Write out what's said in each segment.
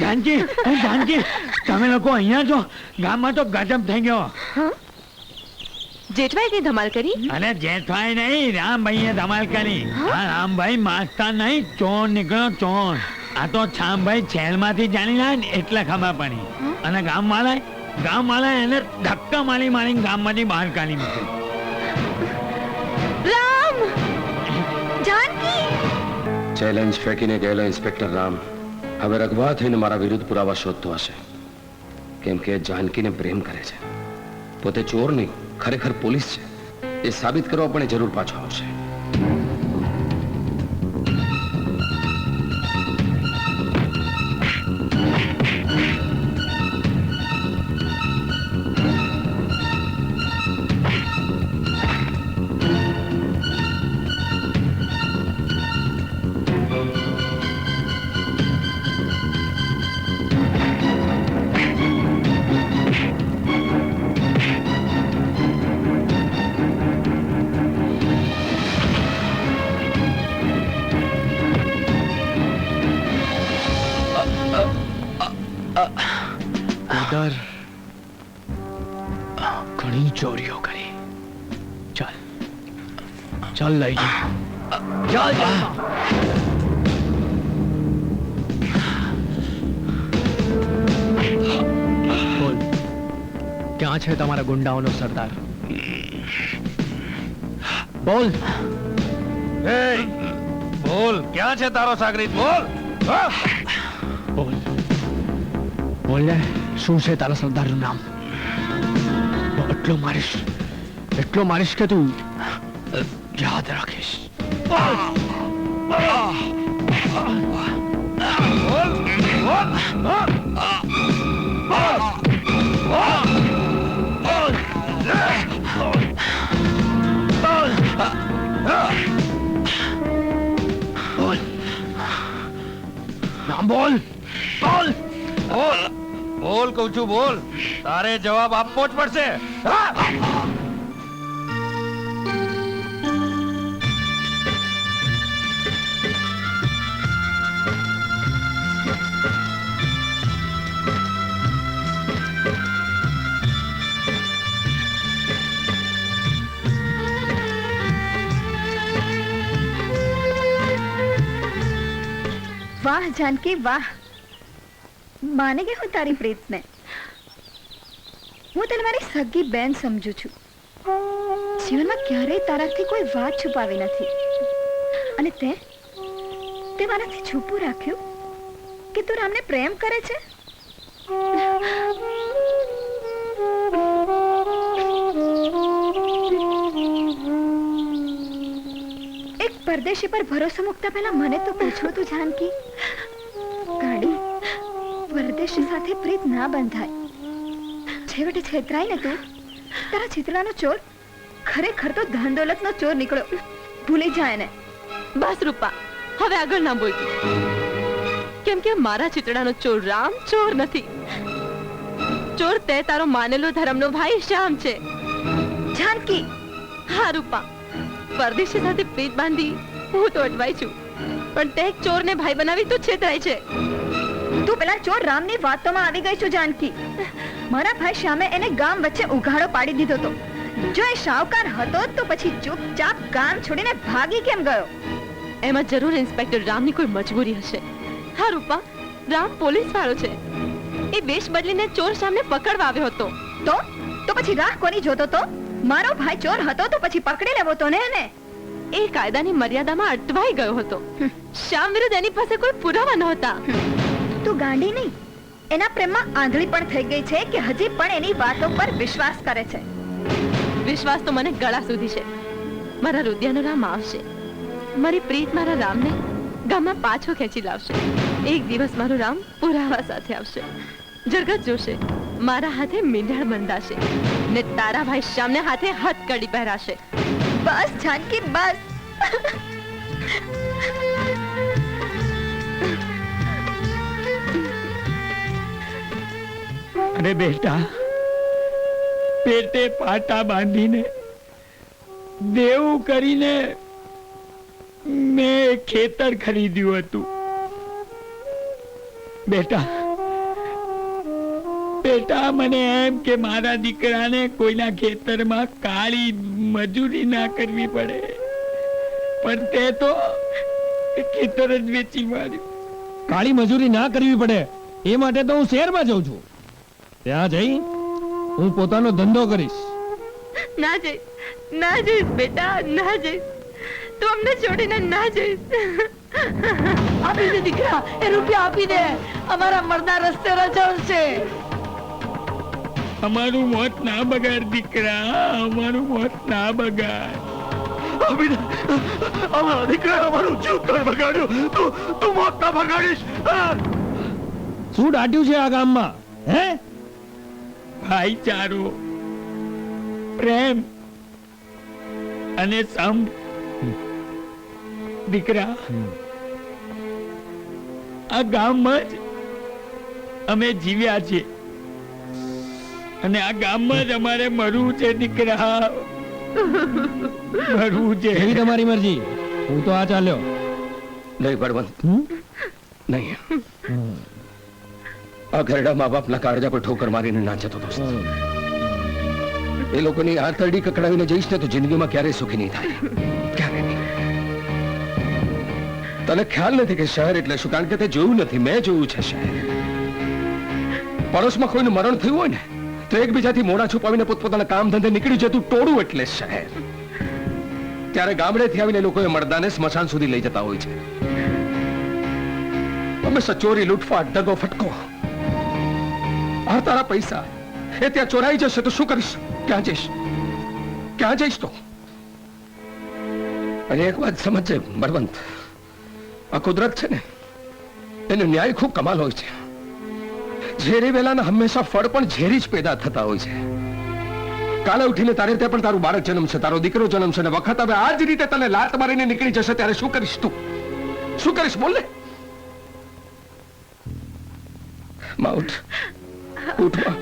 जानकी जानकी તમે લોકો અહીંયા છો? ગામમાં તો ગજબ થઈ ગયો. જેઠવાઈ કઈ ધમાલ કરી? અરે જેઠવાઈ નહીં, રામભાઈએ ધમાલ કરી. હા રામભાઈ માસ્ટર નહીં, ચોર નીકળ્યો ચોર. આ તો છામભાઈ જેલમાંથી જાણી લાય ને એટલે ખબર પડી. અને ગામવાળા એને ધક્કા મારીને ગામમાંથી બહાર કાઢી મૂક્યો. રામ! જાનકી! ચેલેન્જ ફેંકીને ગયેલો ઇન્સ્પેક્ટર રામ હવે રગવા થઈને મારા વિરુદ્ધ પુરાવા શોધતો હશે. કેમ કે જાનકીને પ્રેમ કરે છે. પોતે ચોર નહીં, ખરેખર પોલીસ છે. એ સાબિત કરવા પણ જરૂર પાછો આવશે. ઘણી ચોરીઓ કરી. ચાલ ચાલ લઈ જા. બોલ, ક્યાં છે તમારા ગુંડાઓનો સરદાર? બોલ બોલ, ક્યાં છે તારો સાગરીત? બોલ બોલ બોલ ને, શું છે તારા સરદારનું નામ? એટલો મારીશ કે તું યાદ રાખીશ. બોલ નામ બોલ. બોલ બોલ કહું છું, બોલ. તારે જવાબ આપવો જ પડશે. વાહ જાનકી વાહ, માને ગઈ હું તારી પ્રીતને. હું તને મારી સગી બેન સમજુ છું. જીવનમાં ક્યારેય તારાથી કોઈ વાત છુપાવી નથી. અને તે મારાથી છુપું રાખ્યું કે તું રામને પ્રેમ કરે છે. એક પરદેશી પર ભરોસો મૂકતા પહેલા મને તો પૂછવું તું જાનકી. ગાડી પરદેશી સાથે પ્રીત ના બંધાય. છેવટે છેતરાય ને તું. તારા ચિતલાનો ચોર ખરેખર તો ધન દોલતનો ચોર નીકળ્યો. ભૂલી જાય ને. બસ રૂપા, હવે આગળ ના બોલ. કેમ કે મારા ચિતડાનો ચોર રામ ચોર નથી. ચોર તે તારો માનેલો ધર્મનો ભાઈ શ્યામ છે. જાનકી! હા રૂપા, પરદેશી સાથે પ્રીત બાંધી હું તો અટવાઈ છું, પણ તે ચોરને ભાઈ બનાવી તું છેતરાય છે. તું પેલા ચોર રામની વાતોમાં આવી ગઈ છું જાનકી. મારા ભાઈ શ્યામે એને ગામ વચ્ચે ઉઘાડો પાડી દીધો તો. જો એ શાહુકાર હતો તો પછી ચૂપચાપ ગામ છોડીને ભાગી કેમ ગયો? એમાં જરૂર ઇન્સ્પેક્ટર રામની કોઈ મજબૂરી હશે. હા રૂપા, રામ પોલીસ વાળો છે. એ વેશ બદલીને ચોર સામે પકડવા આવ્યો હતો. તો પછી રાહ કોની જોતો તો? મારો ભાઈ ચોર હતો તો પછી પકડી લેવો તો ને એને. એ કાયદાની મર્યાદામાં અટવાઈ ગયો હતો. શ્યામ વિરુદ્ધ એની પાસે કોઈ પુરાવા નહોતા. તું ગાંડી નહીં, એના પ્રેમમાં આંધળી પણ થઈ ગઈ છે કે હજી પણ એની વાતો પર વિશ્વાસ કરે છે? વિશ્વાસ તો મને ગળા સુધી છે. મારા રુદિયાનો રામ આવશે. મારી પ્રીત મારા રામને ગામમાં પાછો ખેંચી લાવશે. એક દિવસ મારો રામ પુરાવા સાથે આવશે. જરગત જોશે, મારા હાથે મીંઢળ બંધાશે ને તારા ભાઈ શ્યામને હાથે હથકડી પહેરાશે. બસ જાનકી બસ. અરે બેટા, પેટે પાટા બાંધીને દેવું કરીને મેં ખેતર ખરીદ્યું હતું. બેટા, બેટા મને એમ કે મારા દીકરાને કોઈના ખેતરમાં કાળી મજૂરી ના કરવી પડે, પણ તે તો ખેતર જ વેચી માર્યું. કાળી મજૂરી ના કરવી પડે એ માટે તો હું શહેરમાં જઉં છું. ત્યાં જઈ હું પોતાનો ધંધો કરીશ. ના જઈશ, ના જઈશ બેટા, ના જઈશ. તું અમને છોડીને ના જઈશ. આપી દે દીકરા, એ રૂપિયા આપી દે. અમારા મરદા રસ્તે રજવશે. અમારું મોત ના બગાડ દીકરા, અમારું મોત ના બગાડ. અમારા દીકરા અમારું જીવ કર બગાડ્યું. તું મોત ના બગાડીશ. શું દાટ્યું છે આ ગામમાં? હે, ભાઈચારો, પ્રેમ અને સંપ. દીકરા, આ ગામમાં જ અમે જીવ્યા છીએ અને આ ગામમાં જ અમારે મરવું છે દીકરા, મરવું છે. એવી તમારી મરજી. હું તો આ ચાલ્યો. નહીં બળવંત, નહીં. આ ઘરડા મા બાપના કાળજા પર ઠોકર મારીને ના જતો દોસ્ત. એ લોકોની આંતરડી કકડાવીને જઈશ ને તો જિંદગીમાં ક્યારેય સુખી નહીં થાય, ક્યારે નહીં. તને ખ્યાલ નથી કે શહેર એટલે શું? કારણ કે તે જોયું નથી. મેં જોયું છે શહેર. પડોશમાં કોઈનું મરણ થયું હોય ને તો એકબીજાથી મોઢા છુપાવીને પોતપોતાના કામ ધંધે નીકળી જતું ટોળું એટલે શહેર. ત્યારે ગામડેથી આવીને લોકોએ મરદાને સ્મશાન સુધી લઈ જતા હોય છે. હંમેશા ચોરી, લૂંટફાટ, દગો, ફટકો. આ તારા પૈસા એ ત્યાં ચોરાઈ જશે તો શું કરીશ? ક્યાં જઈશ? ક્યાં જઈશ? તો અને એક વાત સમજજે બળવંત, આ કુદરત છે ને એનો ન્યાય ખૂબ કમાલ હોય છે. ઝેરી વેલાના હંમેશા ફળ પણ ઝેરી જ પેદા થતા હોય છે. કાલે ઉઠીને તારે ત્યાં પણ તારું બાળક જન્મ છે, તારો દીકરો જન્મ છે, ને વખત હવે આ જ રીતે તને લાત મારીને નીકળી જશે ત્યારે શું કરીશ તું? શું કરીશ? બોલ ને. માં ઉઠ, ઉઠ માં,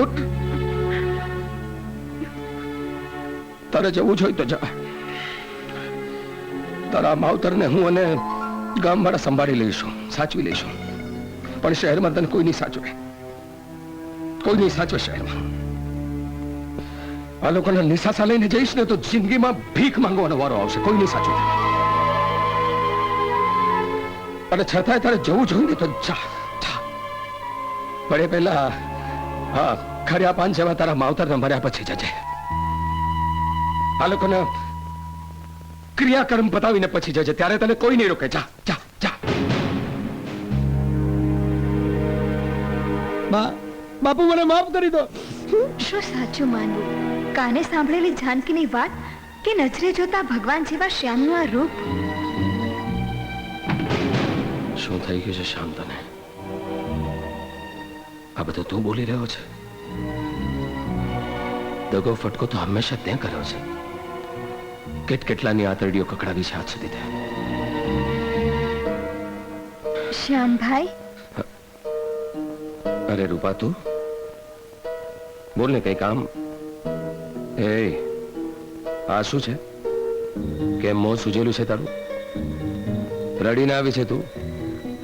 ઉઠ. તારે જવું જ હોય તો જા. તારા માવતરને હું અને ગામવાળા સંભાળી લઈશું, સાચવી લઈશું. પણ શહેરમાં તને કોઈ નહીં સાચવે, કોઈ નહીં સાચવે શહેરમાં. આ લોકોના નિશાસા લઈને જઈશ ને તો જિંદગીમાં ભીખ માંગવાનો વારો આવશે. કોઈ નહીં સાચવે. અને છતાંય તારે જવું જોઈએ ને તો જા, જા. પડે પહેલા હા ખર્યા પાન જેવા તારા માવતરને મર્યા પછી જજે. આ લોકોને ક્રિયાકર્મ બતાવીને પછી જજે, ત્યારે તને કોઈ નહીં રોકે. જા, જા, જા. બાપુ મને માફ કરી દો. શું સાચું માનવું? કાને સાંભળેલી જાનકીની વાત કે નજરે જોતા ભગવાન જેવા શ્યામનું આ રૂપ? શું થઈ ગયું છે શ્યામ તને? આ બધું તું બોલી રહ્યો છે? દગો ફટકો તો હંમેશા તે કર્યો છે. કેટલાની આંતરડીઓ કકડાવી છે આજ સુધી તે. શ્યામભાઈ, અરે રૂપા, તું બોલ ને કઈ કામ. એ આ શું છે? કેમ મોં સુજેલું છે તારું? રડીને આવી છે તું?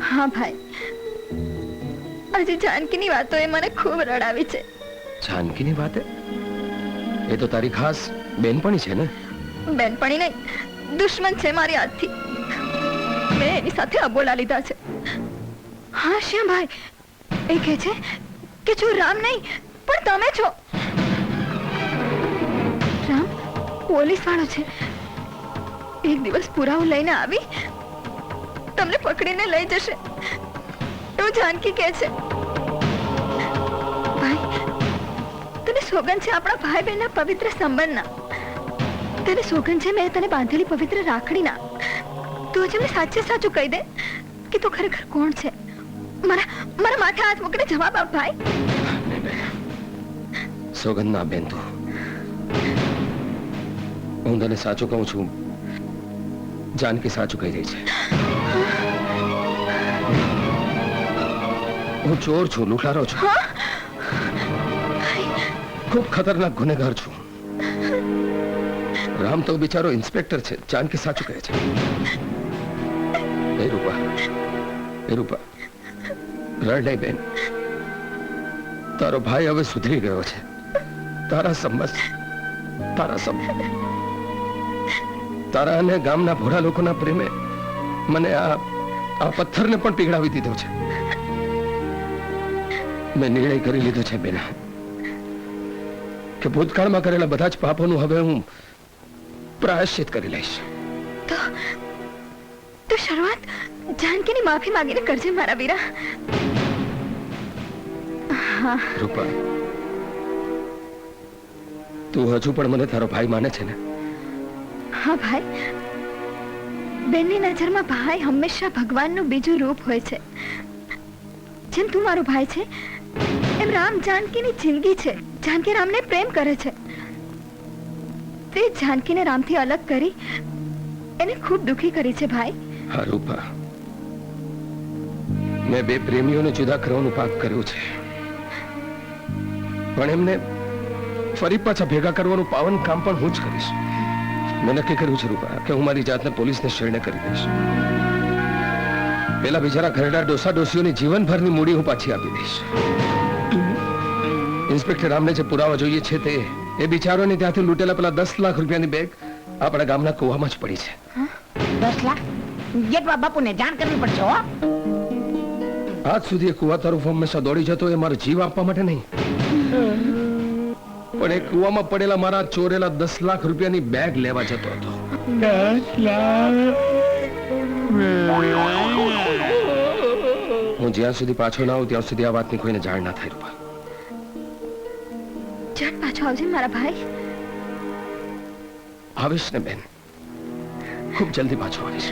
હા ભાઈ, આજે જાનકીની વાતો એ મને ખૂબ રડાવી છે. જાનકીની વાતે? એ તો તારી ખાસ બેનપણી છે ને? બેનપણી નહીં, દુશ્મન છે મારી હાથથી. મેં એની સાથે અબોલા લીધા છે. હા શ્યામભાઈ, એ કહે છે કે જો રામ નહીં પણ તમે છો. રામ પોલીસ વાળો છે. એક દિવસ પુરાવો લઈને આવી તમને પકડીને લઈ જશે એવું જાનકી કહે છે. ભાઈ, તને સોગંદ છે આપણા ભાઈ બહેનના પવિત્ર સંબંધના. તને સોગંદ છે મેં તને બાંધેલી પવિત્ર રાખડીના. તું હજી મને સાચે સાચું કહી દે કે તું ખરેખર કોણ છે. મારા માથે હાથ મૂકીને જવાબ આપ ભાઈ. સોગંદ ના બેન, તું હું તને સાચું કહું છું. જાનકી સાચું કહી રહી છે. હું ચોર છું, લૂંટારો છું, ખૂબ ખતરનાક ગુનેગાર છું. રામ તો બિચારો ઇન્સ્પેક્ટર છે. જાનકી સાચું કહે છે. એ રૂપા, રડ નહીં બેન. તારો ભાઈ હવે સુધરી ગયો છે. તારા સમજ તારા અને ગામના ભોળા લોકોના પ્રેમે મને આ પથ્થરને પણ પીગળાવી દીધો છે. મેં નિર્ણય કરી લીધો છે બેના કે ભૂતકાળમાં કરેલા બધા જ પાપોનું હવે હું પ્રાયશ્ચિત કરી લઈશ. તો શરૂઆત જાનકીની માફી માંગીને કરજે મારા વીરા. રૂપા, તું હજુ પણ મને તારો ભાઈ માને છે ને? હા ભાઈ, બેનની નજરમાં ભાઈ હંમેશા ભગવાનનું બીજું રૂપ હોય છે. જેમ તું મારો ભાઈ છે એમ રામ જાનકીની જિંદગી છે. જાનકી રામને પ્રેમ કરે છે. તે જાનકીને રામથી અલગ કરી એને ખૂબ દુખી કરી છે ભાઈ. હા રૂપા, મેં બે પ્રેમીઓને જુદા કરવાનું પાપ કર્યું છે, પણ એમને ફરી પાછા ભેગા કરવાનું પાવન કામ પણ હું જ કરીશ. મેં નક્કી કર્યું છે રૂપા કે હું મારી જાતને પોલીસને શરણે કરી દઈશ. પેલા બિચારા ઘરડા ડોસા ડોસીઓની જીવનભરની મૂડી હું પાછી આપી દઈશ. ઇન્સ્પેક્ટર રામને જે પુરાવા જોઈએ છે તે એ બિચારોને ત્યાંથી લૂંટેલા પેલા 10 લાખ રૂપિયાની બેગ આપણા ગામના કુવામાં જ પડી છે. 10 લાખ જેટવા બાપુને જાણ કરવી પડશે હો. આજ સુધી એ કુવા તરફ હંમેશા દોડી જતો એ મારો જીવ આપવા માટે નહીં, પણ એ કુવામાં પડેલા મારા ચોરેલા 10 લાખ રૂપિયાની બેગ લેવા જતો હતો. 10 લાખ. હું જ્યાં સુધી પાછો ના આવું ત્યાં સુધી આ વાતની કોઈને જાણ ના થાય. રૂપા, જાન પાછો આવજે મારા ભાઈ. આવીશ ને બેન, ખૂબ જલ્દી પાછો આવીશ.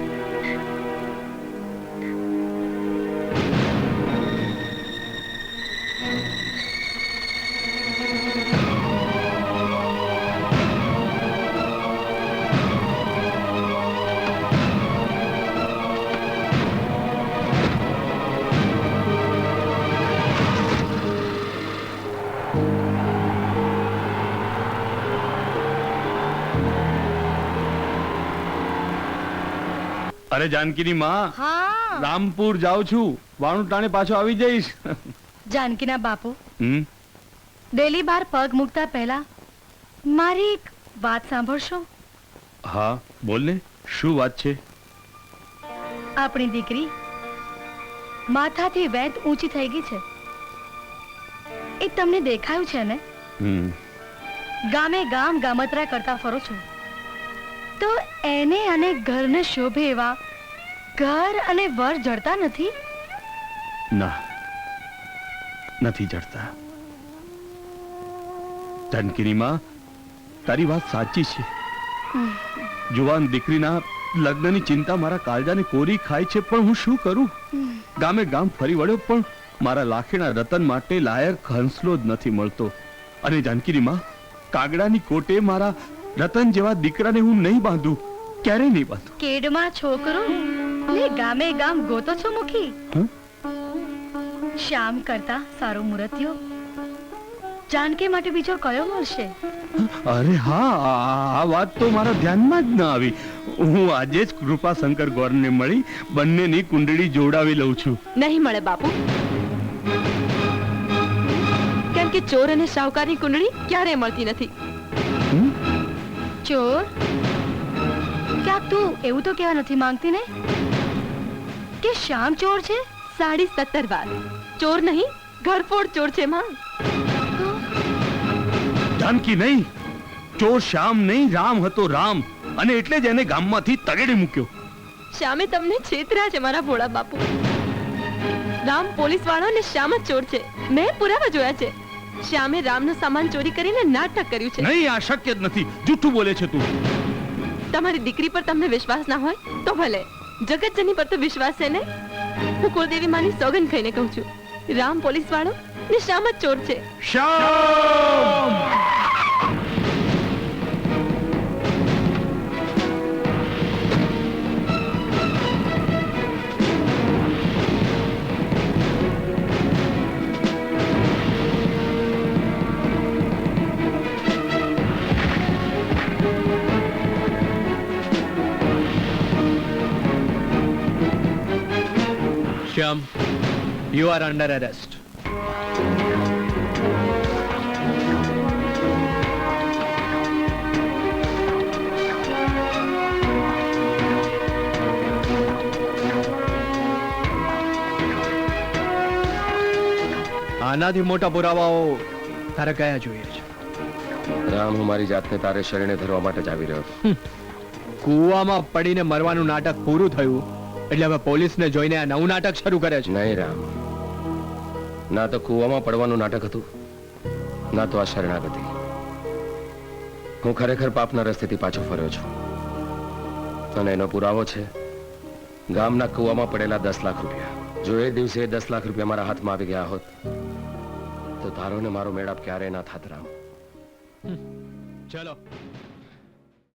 અરે જાનકીની માં, રામપુર જાઉં છું, વાણું ટાણે પાછો આવી જઈશ. જાનકીના બાપુ, હમ? ડેલી બાર પગ મૂકતા પહેલા મારી એક વાત સાંભળશો? હા બોલ ને, શું વાત છે? આપણી દીકરી માથાથી વેત ઊંચી થઈ ગઈ છે. એ તમને દેખાયું છે ને? હમ. ગામે ગામ ગામતરા કરતા ફરો છો તો એને અને ઘરને શોભે એવા ઘર અને વર જડતા નથી? ના, નથી જડતા. જાનકીની માં, તારી વાત સાચી છે. જુવાન દીકરીના લગ્નની ચિંતા મારા કાળજાને કોરી ખાય છે, પણ હું શું કરું? ગામે ગામ ફરી વળ્યો પણ મારા લાખીના રતન માટે લાયક હંસલો જ નથી મળતો. અને જાનકીની માં, કાગડાની કોટે મારા રતન જેવા દીકરાને હું નહીં બાંધું, ક્યારે નહીં બાંધું. કેડમાં છોકરો ને ગામે ગામ ગોતો છો મુખી? શ્યામ કરતા સારો મૂર્તિયો જાનકી માટે બીજો કયો મળશે? અરે હા, આ વાત તો મારા ધ્યાનમાં જ ન આવી. હું આજે જ કૃપાશંકર ગોરને મળી બંનેની કુંડળી જોડાવી લઉં છું. નહીં મળે બાપુ, કેમ કે ચોર અને શાહુકારની કુંડળી ક્યારેય મળતી નથી. ચોર? ક્યાંક તું એવું તો કહેવા નથી માંગતી ને કે શ્યામ ચોર છે? 17.5 વાર ચોર નહીં, ઘરફોડ ચોર છે માં. જાનકી નહીં, ચોર શ્યામ નહીં, રામ હતો. રામ, અને એટલે જ એને ગામમાંથી તગેડી મૂક્યો. શ્યામે તમને છેતર્યા છે મારા ભોળા બાપુ. રામ પોલીસ વાળો ને શ્યામ જ ચોર છે. મેં પુરાવા જોયા છે. શ્યામે રામનો સામાન ચોરી કરીને નાટક કર્યું છે. નહીં, આ શક્ય જ નથી. જૂઠું બોલે છે તું. તમારી દીકરી પર તમને વિશ્વાસ ના હોય તો ભલે, જગતજની પર તો વિશ્વાસ છે ને. હું કુળદેવી માની સોગંદ ખાઈને કહું છું, રામ પોલીસ વાળો ને શ્યામ જ ચોર છે. શ્યામ! Shyam, you are under arrest. આનાથી મોટા પુરાવાઓ તારે કયા જોઈએ છે? રામ, હું મારી જાતને તારે શરણે ધરવા માટે જ આવી રહ્યો હતો. કૂવામાં પડીને મરવાનું નાટક પૂરું થયું એટલે હવે પોલીસને જોઈને આ નવું નાટક શરૂ કરે છે. નહીં રામ, ના તો કૂવામાં પડવાનું નાટક હતું, ના તો આ શરણાગતિ. હું ખરેખર પાપના રસ્તેથી પાછો ફર્યો છું અને એનો પુરાવો છે ગામના કૂવામાં પડેલા 10 લાખ રૂપિયા. જો એ દિવસે એ 10 લાખ રૂપિયા મારા હાથમાં આવી ગયા હોત તો તારો ને મારો મેળાપ ક્યારે ના થાત રામ. ચલો